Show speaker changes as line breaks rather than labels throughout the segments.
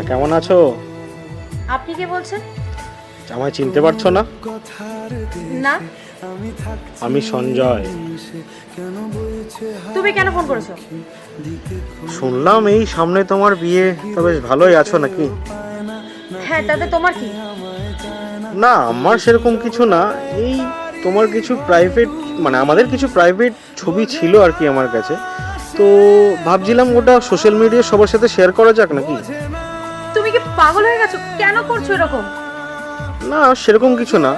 কেমন আছো?
আপনি কে বলছেন?
আমায় চিনতে পারছো না?
না।
আমি সঞ্জয়।
তুমি কেন ফোন করেছো?
শুনলাম এই সামনে তোমার বিয়ে, তো বেশ ভালোই আছো নাকি?
হ্যাঁ, তাতে তোমার কি?
না, আমার সেরকম কিছু না। এই তোমার কিছু প্রাইভেট, মানে আমাদের কিছু প্রাইভেট ছবি ছিল আর কি আমার কাছে, তো ভাবছিলাম ওটা সোশ্যাল মিডিয়ায় সবার সাথে শেয়ার করা যাক নাকি।
তুমি কি পাগল হয়ে গেছো? কেন করছো এরকম?
না, সেরকম কিছু না।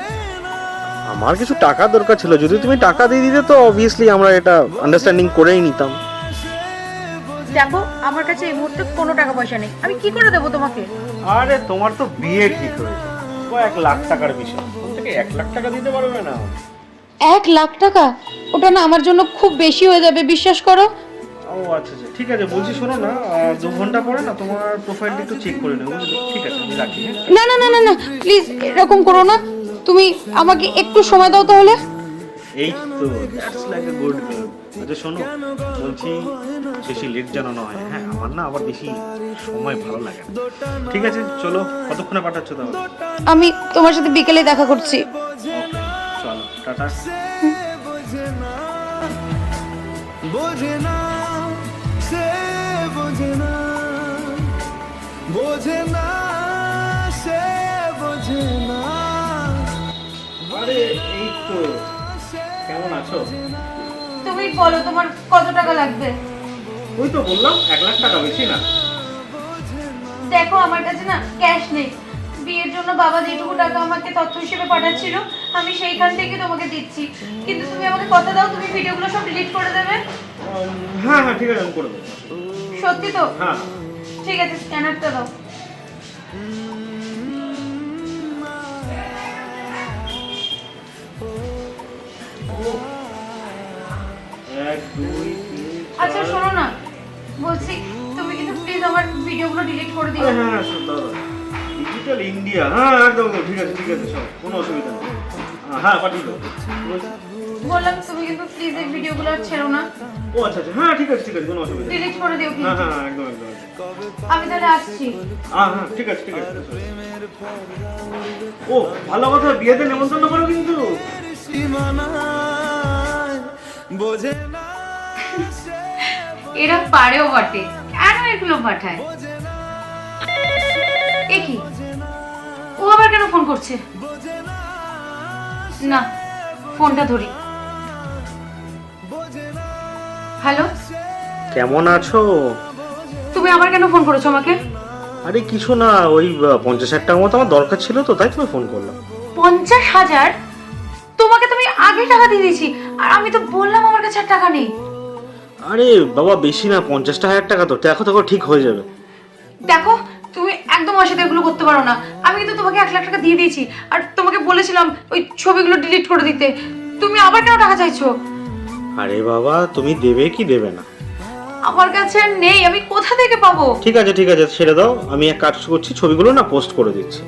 আমার কিছু টাকা দরকার ছিল, যদি তুমি টাকা দিয়ে দিতে তো অবভিয়াসলি আমরা এটা আন্ডারস্ট্যান্ডিং করেই নিতাম।
দেখো, আমার কাছে এই মুহূর্তে কোনো টাকা পয়সা নেই, আমি কি করে দেবো তোমাকে?
আরে তোমার তো বিয়ে ঠিক হয়েছে, কয়েক লাখ টাকার বিষয়, কোন থেকে 1 লাখ টাকা দিতে পারবে না?
1 লাখ টাকা? ওটা না আমার জন্য খুব বেশি হয়ে যাবে, বিশ্বাস করো।
ও আচ্ছা আচ্ছা, ঠিক আছে, বলছি শোনো না, 2 ঘন্টা পরে না তোমার প্রোফাইলটা একটু চেক করে নেবো, বুঝলে? ঠিক আছে, আমি রাখি। হ্যাঁ,
না না না না না, প্লিজ এরকম করো না। তুমি আমাকে একটু সময় দাও তাহলে।
এই তো, that's like a good girl. আচ্ছা শোনো, বলছি বেশি লেট যেন না হয়। হ্যাঁ, আমার না আবার বেশি সময় ভালো লাগে না। ঠিক আছে, চলো, কতক্ষণে পাঠাচ্ছ তাহলে?
আমি তোমার সাথে বিকেলে দেখা করছি।
চলো, টাটা।
বোঝে না, সে বোঝে না, বোঝে না, সে বোঝে না।
আরে এই তো, কেমন আছো?
তুমি বলো তোমার কত টাকা লাগবে?
ওই তো বললাম 1 লাখ টাকা, বেশি না।
দেখো, আমার কাছে না ক্যাশ নেই। বিয়ের জন্য বাবা যেটুকু টাকা আমাকে তথ্য হিসেবে পাঠাচ্ছিল, আমি সেইখান থেকে তোমাকে দিচ্ছি। কিন্তু তুমি আমাকে কথা দাও, তুমি ভিডিওগুলো সব ডিলিট করে দেবে।
হ্যাঁ হ্যাঁ, ঠিক আছে, আমি করে দেবো।
সত্যি তো?
হ্যাঁ।
ঠিক আছে, স্ক্যানারটা দাও।
এক, দুই, তিন,
আচ্ছা
চার।
শোনো না, বলছি তুমি কিন্তু প্লিজ আমার ভিডিওগুলো ডিলিট করে দিও।
হ্যাঁ হ্যাঁ, ডিজিটাল ইন্ডিয়া, হ্যাঁ একদম ঠিক আছে, ঠিক আছে, সব কোনো অসুবিধা নেই। হ্যাঁ, পাঠিয়ে দেবো।
বললাম তুমি কিন্তু প্লিজ এই ভিডিওগুলো আর ছেড়ো না।
ও আচ্ছা আচ্ছা, হ্যাঁ ঠিক আছে, ঠিক আছে, কোনো অসুবিধা নেই।
ডিলিট করে দিও
হ্যাঁ
প্লিজ।
হ্যাঁ, একদম একদম একদম।
আমি তাহলে আসছি।
হ্যাঁ হ্যাঁ, ঠিক আছে, ঠিক আছে। ও ভালো কথা, বিয়েতে নেমন্তন্ন করো কিন্তু।
সীমানায় বোঝে না,
এরা পারেও বটে, কেন এগুলো পাঠায়? এ কি, ও আবার কেন ফোন করছে? না, ফোনটা ধরি। হ্যালো,
কেমন আছো?
তুমি আবার কেন ফোন করেছো আমাকে?
আরে কিছু না, ওই 50,000 টাকার মতো আমার দরকার ছিল, তো তাই তুমি ফোন করলাম।
50,000? তোমাকে তুমি আগে টাকা দিয়ে দিয়েছি, আর আমি তো বললাম আমার কাছে আর টাকা নেই।
আরে বাবা, বেশি না, 50,000 টাকা, তো দেখো দেখো ঠিক হয়ে যাবে।
দেখো, তুমি একদম আমার সাথে এগুলো করতে পারো না। আমি কিন্তু তোমাকে 1 লাখ টাকা দিয়ে দিয়েছি, আর তোমাকে বলেছিলাম ওই ছবিগুলো ডিলিট করে দিতে। তুমি আবার কেন টাকা চাইছো?
আরে বাবা, তুমি দেবে কি দেবে না?
আমার কাছে আর নেই, আমি কোথা থেকে পাবো?
ঠিক আছে ঠিক আছে, ছেড়ে দাও, আমি এক কাজ করছি, ছবিগুলো না পোস্ট করে দিচ্ছি।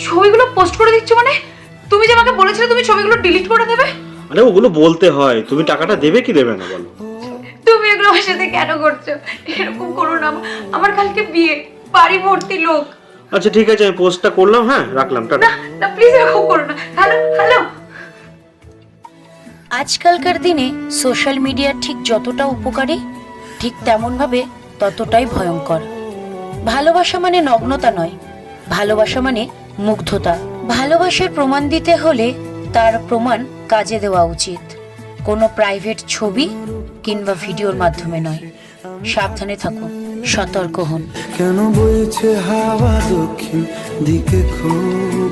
ছবিগুলো পোস্ট করে দিচ্ছ মানে? তুমি যে আমাকে বলেছিলে তুমি ছবিগুলো ডিলিট করে দেবে।
আরে ওগুলো বলতে হয়, তুমি টাকাটা দেবে কি দেবে না বলো?
তুমি এগুলো আমার সাথে কেন করছো? এরকম করো না, আমার কালকে বিয়ে, বাড়ি ভর্তি লোক।
আচ্ছা ঠিক আছে, আমি পোস্টটা করলাম, হ্যাঁ রাখলাম, টাটা।
না না, প্লিজ এরকম করো না। Hello hello.
আজকালকার দিনে সোশ্যাল মিডিয়া ঠিক যতটা উপকারী, ঠিক তেমনভাবে ততটাই ভয়ঙ্কর। ভালোবাসা মানে নগ্নতা নয়, ভালোবাসা মানে মুগ্ধতা। ভালোবাসার প্রমাণ দিতে হলে তার প্রমাণ কাজে দেওয়া উচিত, কোনো প্রাইভেট ছবি কিংবা ভিডিওর মাধ্যমে নয়। সাবধানে থাকুন, সতর্ক হন।
কেন বইছে হাওয়া দক্ষিণ দিকে খুব